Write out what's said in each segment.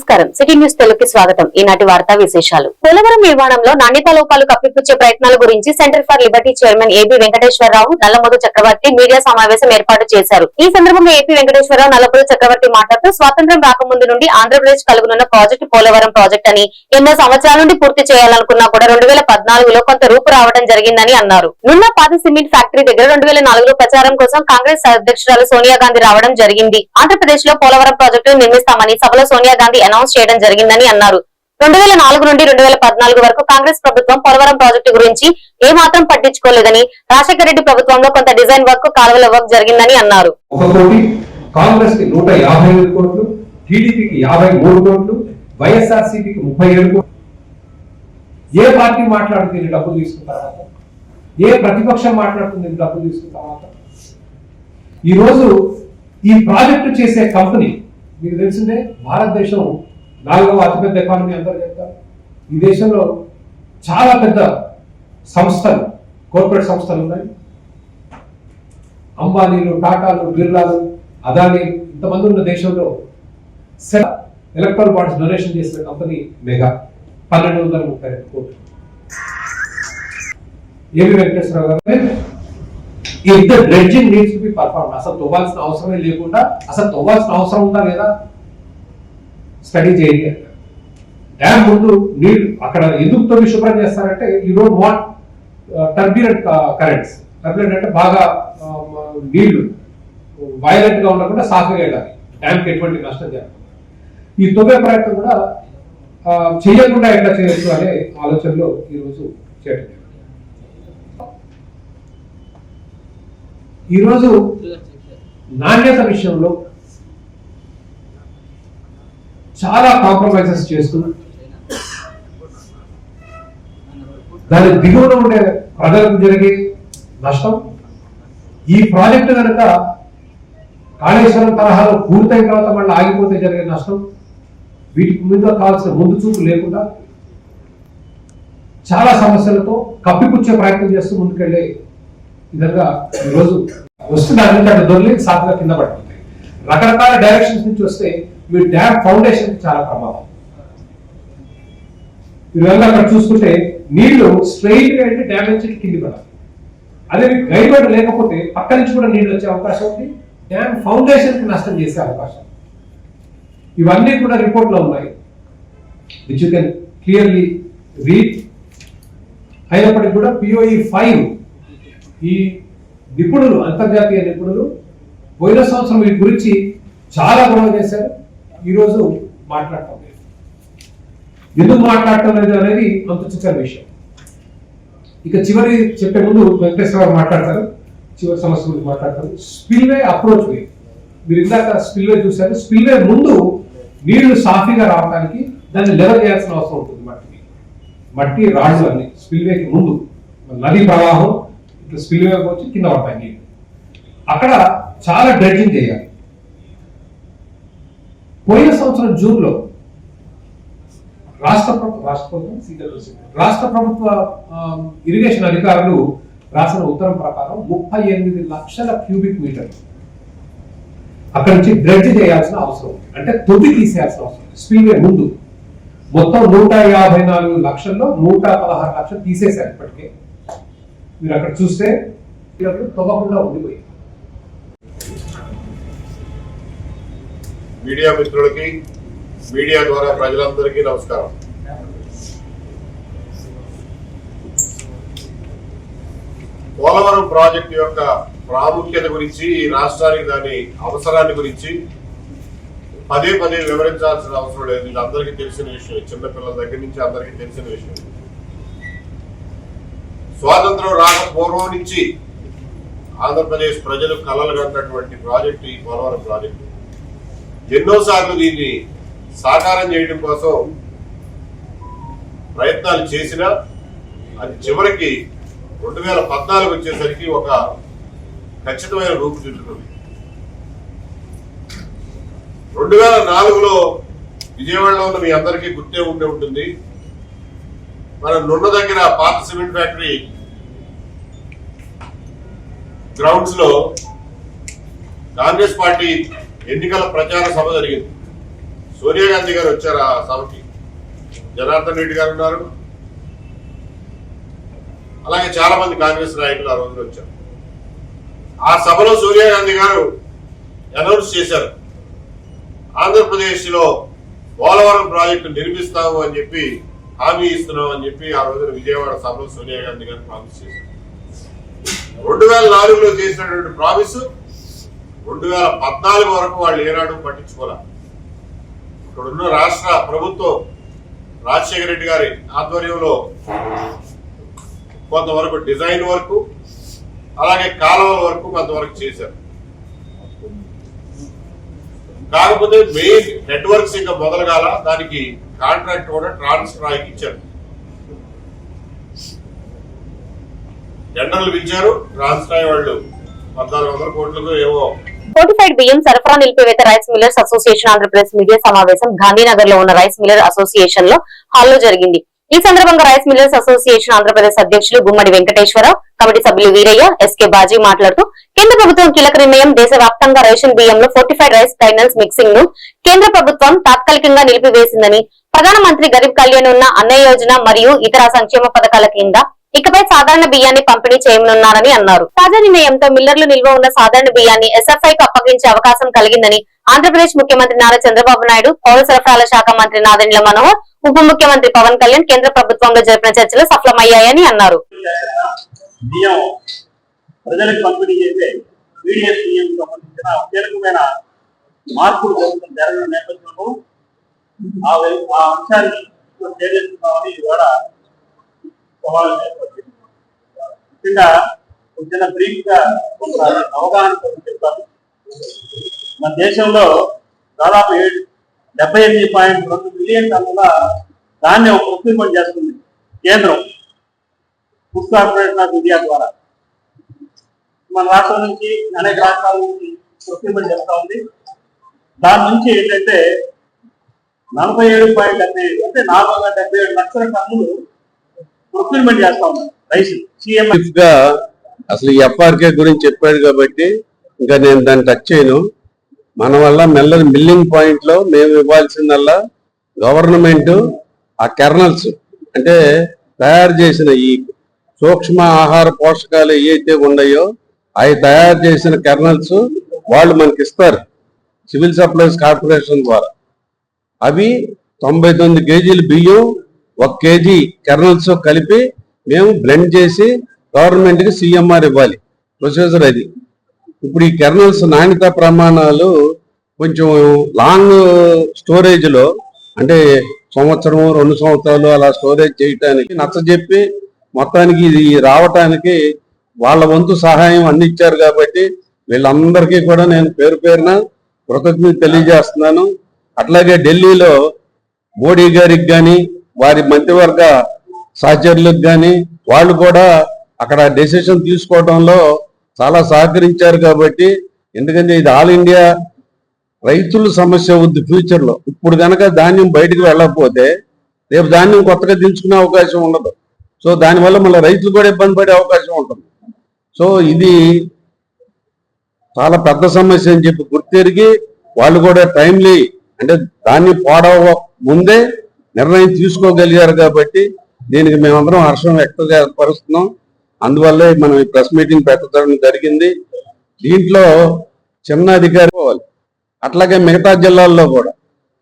నమస్కారం. City news తెలుగుకి స్వాగతం. ఈనాటి వార్తా విశేషాలు. పోలవరం నిర్మాణంలో నాణ్యతా లోపాలు కప్పిపుచ్చే ప్రయత్నాల గురించి centre for liberty chairman A B Venkateswara Rao, Nallamadhu Chakravarthi media సమావేశం ఏర్పాటు చేశారు. ఈ సందర్భంగా ఏపీ వెంకటేశ్వరరావు, నల్లమధు చక్రవర్తి మాట్లాడుతూ స్వాతంత్ర్యం రాకముందు నుండి ఆంధ్రప్రదేశ్ కలుగునున్న ప్రాజెక్టు పోలవరం ప్రాజెక్ట్ అని, ఎన్నో సంవత్సరాల నుండి పూర్తి చేయాలనుకున్నా కూడా 2014లో కొంత రూపు రావడం జరిగిందని అన్నారు. నున్న పాత సిమెంట్ ఫ్యాక్టరీ దగ్గర 2004లో ప్రచారం కోసం కాంగ్రెస్ అధ్యక్షురాలు సోనియా గాంధీ రావడం జరిగింది. ఆంధ్రప్రదేశ్ లో పోలవరం ప్రాజెక్టు నిర్మిస్తామని సభలో సోనియా గాంధీ అనౌన్స్ చేయడం జరిగిందని అన్నారు. 2004 నుండి 2014 వరకు కాంగ్రెస్ ప్రభుత్వం పోలవరం ప్రాజెక్టు గురించి ఏమాత్రం పట్టించుకోలేదని, రాజశేఖర రెడ్డి ప్రభుత్వంలో కొంత డిజైన్ వర్క్, కాలువల వర్క్ జరిగిందని అన్నారు. కాంగ్రెస్ కి 155 కోట్లు, టీడీపీకి 53 కోట్లు, వైఎస్ఆర్సీపీకి 37 కోట్లు. ఏ పార్టీ మాట్లాడుతుంది డబ్బులు తీసుకున్న తర్వాత? ఏ ప్రతిపక్షం మాట్లాడుతుంది డబ్బులు తీసుకున్న తర్వాత? ఈ రోజు ఈ ప్రాజెక్టు చేసే కంపెనీ మీకు తెలిసిందే, భారతదేశం 4వ అతిపెద్ద ఎకానమీ అందరూ చెప్తారు. ఈ దేశంలో చాలా పెద్ద సంస్థలు, కార్పొరేట్ సంస్థలు ఉన్నాయి. అంబానీలు, టాటాలు, బిర్లాలు, అదానీలు ఇంతమంది ఉన్న దేశంలో ఎలక్ట్రల్ బాండ్స్ డొనేషన్ చేసిన కంపెనీ మెగా 1232 కోట్లు. ఏబి వెంకటేశ్వరరావు గారు, if the dredging needs to be performed, అసలు తవ్వాల్సిన అవసరమే లేకుండా, అసలు తవ్వాల్సిన అవసరం ఉందా లేదా స్టడీ చేయండి. డ్యామ్ ముందు నీళ్లు అక్కడ ఎందుకు తవ్వి శుభ్రం చేస్తారంటే, you don't want turbulent currents. Turbulent అంటే బాగా నీళ్లు వైలెంట్ గా ఉండకుండా సాఫ్గా వెళ్ళాలి, డ్యామ్కి ఎటువంటి నష్టం జరగదు. ఈ తవ్వే ప్రయత్నం కూడా చేయకుండా ఎట్లా చేయొచ్చు అనే ఆలోచనలో ఈరోజు చేయడం. ఈరోజు నాణ్యత విషయంలో చాలా కాంప్రమైజెస్ చేస్తూ దాని దిగువన ఉండే ప్రజలకు జరిగే నష్టం, ఈ ప్రాజెక్టు కనుక కాళేశ్వరం తరహాలో పూర్తయిన తర్వాత మళ్ళీ ఆగిపోతే జరిగే నష్టం, వీటికి మీద కావాల్సిన ముందు చూపు లేకుండా చాలా సమస్యలతో కప్పిపుచ్చే ప్రయత్నం చేస్తూ ముందుకెళ్లే విధంగా ఈరోజు వస్తున్న దొరికి సాఫ్గా కింద పడిపోతాయి. రకరకాల డైరెక్షన్స్ నుంచి వస్తే మీ డ్యామ్ ఫౌండేషన్ చాలా ప్రమాదం. ఇవన్నీ అక్కడ చూసుకుంటే నీళ్లు స్ట్రెయిట్ గా అంటే డ్యామ్ నుంచి కింది పడాలి. అదే మీకు గైడ్ లేకపోతే పక్క నుంచి కూడా నీళ్లు వచ్చే అవకాశం ఉంది, డ్యామ్ ఫౌండేషన్ కి నష్టం చేసే అవకాశం. ఇవన్నీ కూడా రిపోర్ట్ లో ఉన్నాయి, which you can clearly read. అయినప్పటికీ కూడా POE 5 ఈ నిపుణులు, అంతర్జాతీయ నిపుణులు పోయిన సంవత్సరం వీటి గురించి చాలా గొడవ చేశారు. ఈరోజు మాట్లాడటం లేదు. ఎందుకు మాట్లాడటం లేదు అనేది అంత చిన్న విషయం. ఇక చివరి చెప్పే ముందు వెంకటేశ్వరరావు మాట్లాడతారు, చివరి సమస్య గురించి మాట్లాడతారు. స్పిల్వే అప్రోచ్ వే, మీరు ఇందాక స్పిల్వే చూశారు. స్పిల్వే ముందు నీళ్లు సాఫీగా రావడానికి దాన్ని లెవెల్ చేయాల్సిన అవసరం ఉంటుంది. మట్టి రాళ్ళు అన్ని స్పిల్వేకి ముందు, నదీ ప్రవాహం ఇట్లా స్పిల్వే వచ్చి కింద పడతాయి నీళ్ళు. అక్కడ చాలా డ్రెడ్జింగ్ చేయాలి. పోయిన సంవత్సరం జూన్లో రాష్ట్ర ప్రభుత్వ ఇరిగేషన్ అధికారులు రాసిన ఉత్తరం ప్రకారం 38 లక్షల క్యూబిక్ మీటర్లు అక్కడి నుంచి డ్రెడ్జ్ చేయాల్సిన అవసరం ఉంది. అంటే తొట్టి తీసేయాల్సిన అవసరం ఉంది. స్పిల్వే ముందు మొత్తం 154 లక్షల్లో 116 లక్షలు తీసేశారు ఇప్పటికే. మీరు అక్కడ చూస్తే తవ్వకుండా ఉండిపోయింది. మీడియా మిత్రులకి, మీడియా ద్వారా ప్రజలందరికీ నమస్కారం. పోలవరం ప్రాజెక్టు యొక్క ప్రాముఖ్యత గురించి, ఈ రాష్ట్రానికి దాని అవసరాన్ని గురించి పదే పదే వివరించాల్సిన అవసరం లేదు. ఇది అందరికీ తెలిసిన విషయం, చిన్నపిల్లల దగ్గర నుంచి అందరికీ తెలిసిన విషయం. స్వాతంత్రం రాక పూర్వం నుంచి ఆంధ్రప్రదేశ్ ప్రజలు కలలు కన్నటువంటి ప్రాజెక్టు ఈ పోలవరం ప్రాజెక్టు. ఎన్నోసార్లు దీన్ని సాకారం చేయడం కోసం ప్రయత్నాలు చేసినా అది చివరికి 2014 వచ్చేసరికి ఒక ఖచ్చితమైన రూపుదిద్దుకుంది. 2004లో విజయవాడలో ఉన్న మీ అందరికీ గుర్తే ఉండే ఉంటుంది, మన నున్న దగ్గర పాత సిమెంట్ ఫ్యాక్టరీ గ్రౌండ్స్ లో కాంగ్రెస్ పార్టీ ఎన్నికల ప్రచార సభ జరిగింది. సోనియా గాంధీ గారు వచ్చారు ఆ సభకి, జనార్దన్ రెడ్డి గారు ఉన్నారు, అలాగే చాలా మంది కాంగ్రెస్ నాయకులు ఆ రోజున వచ్చారు. ఆ సభలో సోనియా గాంధీ గారు అనౌన్స్ చేశారు, ఆంధ్రప్రదేశ్ లో పోలవరం ప్రాజెక్టు నిర్మిస్తాము అని చెప్పి హామీ ఇస్తున్నాం అని చెప్పి ఆ రోజున విజయవాడ సభలో సోనియా గాంధీ గారు ప్రామిస్ చేశారు. 2004లో చేసినటువంటి ప్రామిస్ 2014 వరకు వాళ్ళు ఏనాడు పట్టించుకోలే. ఇక్కడున్న రాష్ట్ర ప్రభుత్వం రాజశేఖర రెడ్డి గారి ఆధ్వర్యంలో కొంతవరకు డిజైన్ వరకు అలాగే కాలువల వరకు కొంతవరకు చేశారు. కాకపోతే మెయిన్ నెట్వర్క్స్ ఇంకా మొదలుగాల, దానికి కాంట్రాక్ట్ కూడా ట్రాన్స్ట్రాయ్కి ఇచ్చారు. టెండర్లు పిలిచారు, ట్రాన్స్ట్రాయ్ వాళ్ళు 1400 కోట్లకు ఏవో. ఫోర్టిఫైడ్ బియ్యం సరఫరా నిలిపివేత rice millers association Andhra Pradesh media సమావేశం గాంధీనగర్ లో ఉన్న రైస్ మిల్లర్ అసోసియేషన్ లో హాల్లో జరిగింది. ఈ సందర్భంగా రైస్ మిల్లర్స్ అసోసియేషన్ ఆంధ్రప్రదేశ్ అధ్యక్షులు గుమ్మడి వెంకటేశ్వరరావు, కమిటీ సభ్యులు వీరయ్య, ఎస్కే బాజీ మాట్లాడుతూ కేంద్ర ప్రభుత్వం కీలక నిర్ణయం దేశవ్యాప్తంగా రేషన్ బియ్యంలో ఫోర్టిఫైడ్ రైస్ గ్రైనల్స్ మిక్సింగ్ ను కేంద్ర ప్రభుత్వం తాత్కాలికంగా నిలిపివేసిందని, ప్రధానమంత్రి గరీబ్ కళ్యాణ్ ఉన్న అన్న యోజన మరియు ఇతర సంక్షేమ పథకాల కింద ఇకపై సాధారణ బియ్యాన్ని పంపిణీ చేయనున్నారని అన్నారు. తాజా నిర్ణయంతో మిల్లర్లు నిల్వ ఉన్న సాధారణ బియ్యాన్ని ఎస్ఎఫ్ఐ కు అప్పగించే అవకాశం కలిగిందని ఆంధ్రప్రదేశ్ ముఖ్యమంత్రి నారా చంద్రబాబు నాయుడు, పౌర సరఫరాల శాఖ మంత్రి నాదెండ్ల మనోహర్, ఉప ముఖ్యమంత్రి పవన్ కళ్యాణ్ కేంద్ర ప్రభుత్వంలో జరిపిన చర్చలు సఫలమయ్యాయని అన్నారు. ప్రజలకు పంపిణీ చేసే పీడిఎస్ బియ్యం సంబంధించిన కీలకమైన మార్పులు జరగడం నేపథ్యంలో ఆ అంశాన్ని చేస్తున్నామని కూడా సవాళ్ళు ఏర్పడింది. ముఖ్యంగా చిన్న బ్రీఫ్ గా కొంత అవగాహన చెప్తాను. మన దేశంలో దాదాపు 78.2 మిలియన్ టన్నుల ధాన్యం ప్రొక్యూర్మెంట్ చేస్తుంది కేంద్రం, ఫుడ్ కార్పొరేషన్ ఆఫ్ ఇండియా ద్వారా. మన రాష్ట్రం నుంచి అనేక రాష్ట్రాల నుంచి ప్రొక్యూర్మెంట్ చేస్తా ఉంది. దాని నుంచి ఏంటంటే 47.75 అంటే 477 లక్షల టన్నులు ప్రొక్యూర్మెంట్ చేస్తా ఉన్నారు రైస్. సీఎం గా అసలు ఎఫ్ఆర్కే గురించి చెప్పాడు కాబట్టి ఇంకా నేను దాన్ని టచ్ చేయను. మన వల్ల మిల్లింగ్ పాయింట్ లో మేము ఇవ్వాల్సిందల్లా గవర్నమెంట్ ఆ కెర్నల్స్ అంటే తయారు చేసిన ఈ సూక్ష్మ ఆహార పోషకాలు ఏవైతే ఉన్నాయో అవి తయారు చేసిన కెర్నల్స్ వాళ్ళు మనకి ఇస్తారు సివిల్ సప్లైస్ కార్పొరేషన్ ద్వారా. అవి 99 కేజీల బియ్యం 1 కేజీ కెర్నల్స్ కలిపి మేము బ్లెండ్ చేసి గవర్నమెంట్ కి సిఎంఆర్ ఇవ్వాలి. ప్రొసీజర్ అది. ఇప్పుడు ఈ కెర్నల్స్ నాణ్యత ప్రమాణాలు కొంచెం లాంగ్ స్టోరేజ్ లో అంటే 1-2 సంవత్సరాలు అలా స్టోరేజ్ చేయటానికి నచ్చజెప్పి మొత్తానికి ఇది రావటానికి వాళ్ళ వంతు సహాయం అందించారు కాబట్టి వీళ్ళందరికీ కూడా నేను పేరు పేరున కృతజ్ఞత తెలియజేస్తున్నాను. అట్లాగే ఢిల్లీలో మోడీ గారికి కానీ వారి మంత్రివర్గ సహచరులకు కానీ వాళ్ళు కూడా అక్కడ డెసిషన్ తీసుకోవడంలో చాలా సహకరించారు కాబట్టి, ఎందుకంటే ఇది ఆల్ ఇండియా రైతుల సమస్య అవుద్ది ఫ్యూచర్ లో. ఇప్పుడు కనుక ధాన్యం బయటకు వెళ్ళకపోతే రేపు ధాన్యం కొత్తగా దించుకునే అవకాశం ఉండదు. సో దానివల్ల మళ్ళీ రైతులు కూడా ఇబ్బంది పడే అవకాశం ఉంటుంది. సో ఇది చాలా పెద్ద సమస్య అని చెప్పి గుర్తెరిగి వాళ్ళు కూడా టైమ్లీ అంటే ధాన్యం పాడవ ముందే నిర్ణయం తీసుకోగలిగారు కాబట్టి దీనికి మేమందరం హర్షం వ్యక్తపరుస్తున్నాం. అందువల్లే మనం ఈ ప్రెస్ మీటింగ్ పెట్టడం జరిగింది. దీంట్లో చిన్న అధికారి పోవాలి, అట్లాగే మిగతా జిల్లాల్లో కూడా.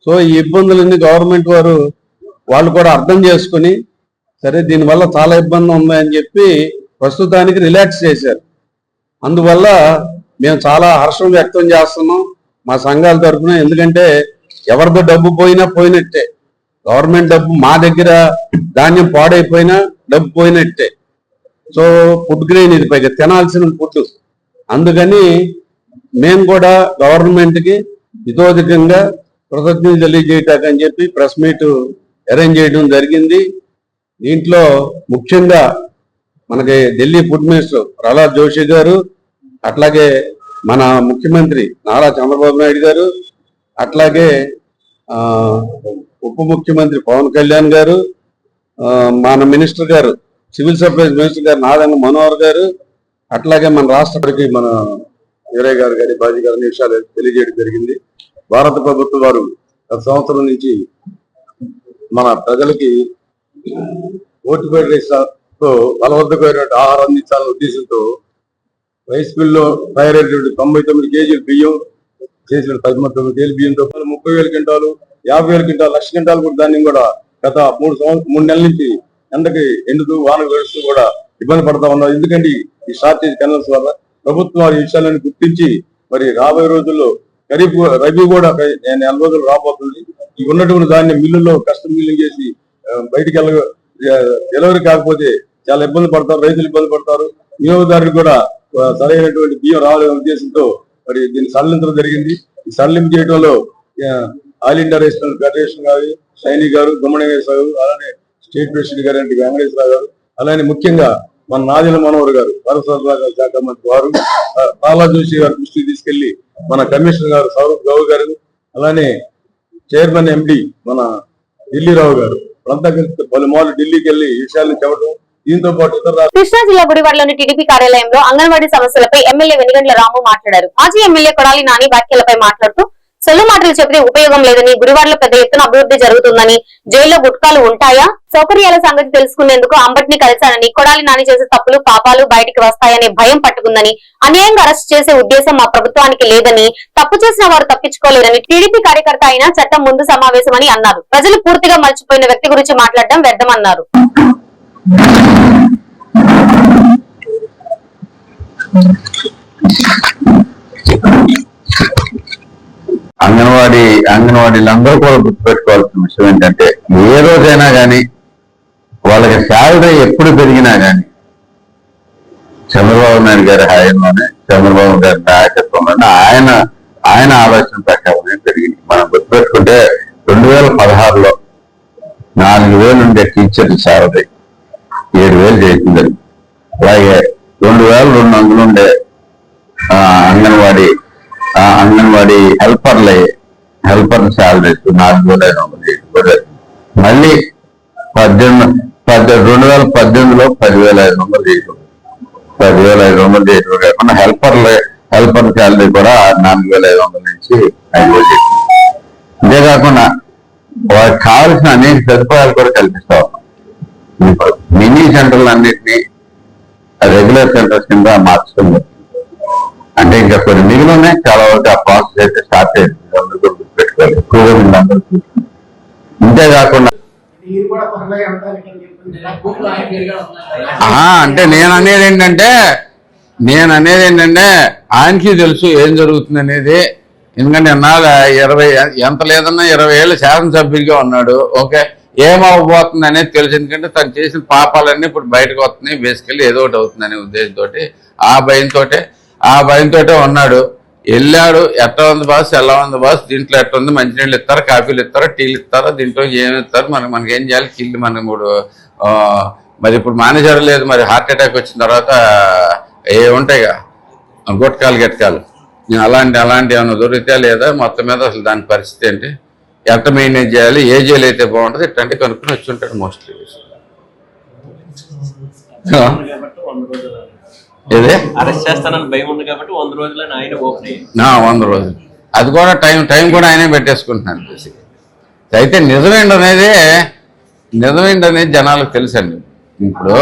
సో ఈ ఇబ్బందులన్నీ గవర్నమెంట్ వాళ్ళు కూడా అర్థం చేసుకుని సరే దీనివల్ల చాలా ఇబ్బంది ఉందని చెప్పి ప్రస్తుతానికి రిలాక్స్ చేశారు. అందువల్ల మేము చాలా హర్షం వ్యక్తం చేస్తున్నాం మా సంఘాల తరఫున. ఎందుకంటే ఎవరిదో డబ్బు పోయినా పోయినట్టే, గవర్నమెంట్ డబ్బు మా దగ్గర ధాన్యం పాడైపోయినా డబ్బు పోయినట్టే. సో ఫుడ్ గ్రెయిన్ ఇది పైగా తినాల్సిన ఫుడ్. అందుకని మేము కూడా గవర్నమెంట్ కి ఇతోధికంగా కృతజ్ఞతలు తెలియజేయటాకని చెప్పి ప్రెస్ మీట్ అరేంజ్ చేయడం జరిగింది. దీంట్లో ముఖ్యంగా మనకి ఢిల్లీ ఫుడ్ మినిస్టర్ ప్రహ్లాద్ జోషి గారు, అట్లాగే మన ముఖ్యమంత్రి నారా చంద్రబాబు నాయుడు గారు, అట్లాగే ఉప ముఖ్యమంత్రి పవన్ కళ్యాణ్ గారు, మన మినిస్టర్ గారు సివిల్ సప్లైస్ మినిస్టర్ గారు నాదెండ్ల మనోహర్ గారు, అట్లాగే మన రాష్ట్రపతికి మన వీరయ్య గారు బాజీ గారి విషయాలు తెలియజేయడం జరిగింది. భారత ప్రభుత్వం వారు గత సంవత్సరం నుంచి మన ప్రజలకి ఓటిఫైడ్ రైస్తో బలవంతమైనటువంటి ఆహారం అందించాలనే ఉద్దేశంతో రైస్ మిల్లో తయారైనటువంటి 99 కేజీలు బియ్యం చేసిన 19 కేజీల బియ్యంతో 30,000 క్వింటాలు 50,000 క్వింటాలు 1,00,000 క్వింటాలు కూడా ధాన్యం కూడా గత 3 నెలల నుంచి ఎండకి ఎండుతూ వానకు గడుస్తూ కూడా ఇబ్బంది పడతా ఉన్నారు. ఎందుకంటే ఈ షార్టేజ్ కెనాల్స్ వల్ల ప్రభుత్వం ఈ విషయాలను గుర్తించి మరి రాబోయే రోజుల్లో ఖరీఫ్ రబీ కూడా 4 రోజులు రాబోతుంది. ఈ ఉన్నటువంటి దాన్ని మిల్లుల్లో కస్టమ్ మిల్లింగ్ చేసి బయటికి డెలివరీ కాకపోతే చాలా ఇబ్బంది పడతారు, రైతులు ఇబ్బంది పడతారు, వినియోగదారులు కూడా సరైనటువంటి బియ్యం రావాలనే ఉద్దేశంతో మరి దీన్ని సడలించడం జరిగింది. ఈ సడలింపు చేయడంలో all India rice mill federation గారు, షైనీ గారు, గుమ్మణేశ్వర గారు, అలానే స్టేట్ ప్రెసిడెంట్ గారు వెంకటేశ్వర గారు, అలానే ముఖ్యంగా మన నాదిల మనోహర్ గారు పరిశ్రమల శాఖ మంత్రి వారు, పాలా జోషి గారు దృష్టికి తీసుకెళ్లి మన కమిషనర్ గారు సౌరభ్ గౌ గారు, అలానే చైర్మన్ ఎండి మన ఢిల్లీరావు గారు అంతా కలిసి పలుమార్లు ఢిల్లీకి వెళ్లి ఈ విషయాలను చెప్పడం. దీంతో పాటు ఇతర కృష్ణా జిల్లా గుడివాడలోని టీడీపీ కార్యాలయంలో అంగన్వాడీ సమస్యలపై ఎమ్మెల్యే వెనుగండ్ల రాము మాట్లాడారు. మాజీ ఎమ్మెల్యే కొడాలి నాని వ్యాఖ్యలపై మాట్లాడుతూ సొల్లు మాటలు చెబితే ఉపయోగం లేదని, గుడివాడలో పెద్ద ఎత్తున అభివృద్ధి జరుగుతుందని, జైల్లో గుట్కాలు ఉంటాయా, సౌకర్యాల సంగతి తెలుసుకునేందుకు అంబటిని కలిశానని, కొడాలి నాని చేసే తప్పులు పాపాలు బయటికి వస్తాయనే భయం పట్టుకుందని, అన్యాయంగా అరెస్ట్ చేసే ఉద్దేశం మా ప్రభుత్వానికి లేదని, తప్పు చేసిన వారు తప్పించుకోలేదని, టీడీపీ కార్యకర్త అయినా చట్టం ముందు సమావేశమని అన్నారు. ప్రజలు పూర్తిగా మర్చిపోయిన వ్యక్తి గురించి మాట్లాడడం వ్యర్థమన్నారు. అంగన్వాడీలందరూ కూడా గుర్తుపెట్టుకోవాల్సిన విషయం ఏంటంటే, ఏ రోజైనా కానీ వాళ్ళకి శాలరీ ఎప్పుడు పెరిగినా కానీ చంద్రబాబు నాయుడు గారి హాయంలోనే, చంద్రబాబు గారి నాయకత్వంలోనే ఆయన ఆలోచన ప్రకారమే పెరిగింది. మనం గుర్తుపెట్టుకుంటే 2016లో 4,000 ఉండే టీచర్ శాలరీ 7,000 చేసిందని, అలాగే 2,200 ఉండే అంగన్వాడీ హెల్పర్ శాలరీస్ 4,500 మళ్ళీ 2018లో 10,500 చేయడం, 10,500 చేయడం కాకుండా హెల్పర్ శాలరీ కూడా 4,500 నుంచి 5,000 చేసింది. అంతేకాకుండా వారికి కావాల్సిన అనేక సదుపాయాలు కూడా కల్పిస్తా ఉన్నాం. మినీ సెంటర్లు అన్నింటినీ రెగ్యులర్ సెంటర్స్ కింద మార్చడం జరుగుతుంది. అంటే ఇంకా కొన్ని మిగిలి ఉన్నాయి, చాలా వరకు ఆ ప్రాసెస్ అయితే స్టార్ట్ అయింది. అందరూ కూడా గుర్తుపెట్టుకోవాలి, ఎక్కువగా అందరూ. ఇంతేకాకుండా అంటే నేను అనేది ఏంటంటే ఆయనకి తెలుసు ఏం జరుగుతుంది అనేది. ఎందుకంటే నాలుగు 20 ఎంత లేదన్నా 20 ఏళ్ళు శాసనసభ్యుడిగా ఉన్నాడు. ఓకే, ఏమవ్వబోతుంది అనేది తెలుసు. ఎందుకంటే తను చేసిన పాపాలన్నీ ఇప్పుడు బయటకు వస్తున్నాయి. బేసికల్లీ ఏదో ఒకటి అవుతుందనే ఉద్దేశంతో ఆ భయంతో ఉన్నాడు. వెళ్ళాడు, ఎట్లా ఉంది బాస్, ఎలా ఉంది బాస్, దీంట్లో ఎట్లా ఉంది, మంచినీళ్ళు ఇస్తారా, కాఫీలు ఇస్తారా, టీలు ఇస్తారా, దీంట్లో ఏమి ఇస్తారు, మనకి ఏం చేయాలి, కిల్లు మనకి మరి ఇప్పుడు మేనేజర్ లేదు, మరి హార్ట్ అటాక్ వచ్చిన తర్వాత ఏ ఉంటాయిగా గుట్కాలు గట్కాలు, అలాంటి ఏమైనా దొరికితే లేదా, మొత్తం మీద అసలు దాని పరిస్థితి ఏంటి, ఎట్లా మెయింటైన్ చేయాలి, ఏ జైలు అయితే బాగుంటుంది, ఇట్లాంటి కనుక్కుని వచ్చి ఉంటాడు మోస్ట్లీ. అరెస్ట్ చేస్తానని భయం ఉంది కాబట్టి 100 రోజులని ఆయన ఓపెన్ అయ్యింది. 100 రోజులు అది కూడా టైం కూడా ఆయనే పెట్టేసుకుంటున్నాను. అయితే నిజమేంటనేది జనాలకు తెలుసండి. ఇప్పుడు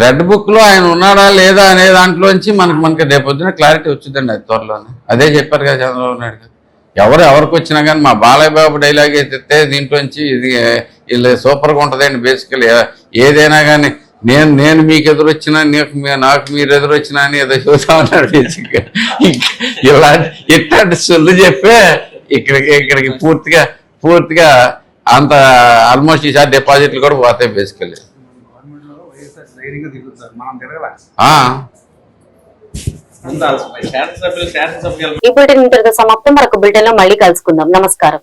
రెడ్ బుక్ లో ఆయన ఉన్నాడా లేదా అనే దాంట్లోంచి మనకి రేపొద్దున క్లారిటీ వచ్చిందండి. అది త్వరలోనే అదే చెప్పారు కదా చంద్రబాబు నాయుడు గారు. ఎవరికి వచ్చినా కానీ మా బాలయ్య బాబు డైలాగ్ అయితే దీంట్లోంచి ఇది వీళ్ళు సూపర్గా ఉంటుందండి. బేసికలీ ఏదైనా కానీ నేను మీకు ఎదురొచ్చినా, నాకు మీరు ఎదురొచ్చినా అని ఏదో చూస్తా ఉన్నాడు. బేసిక్గా ఇట్లాంటి సొల్లు చెప్పే ఇక్కడికి పూర్తిగా అంత ఆల్మోస్ట్ ఈసారి డిపాజిట్లు కూడా పోతాయి బేసికలీ. ఈ బులెటిన్ ఇంతటితో సమాప్తం. మరొక బులెటిన్ లో మళ్ళీ కలుసుకుందాం. నమస్కారం.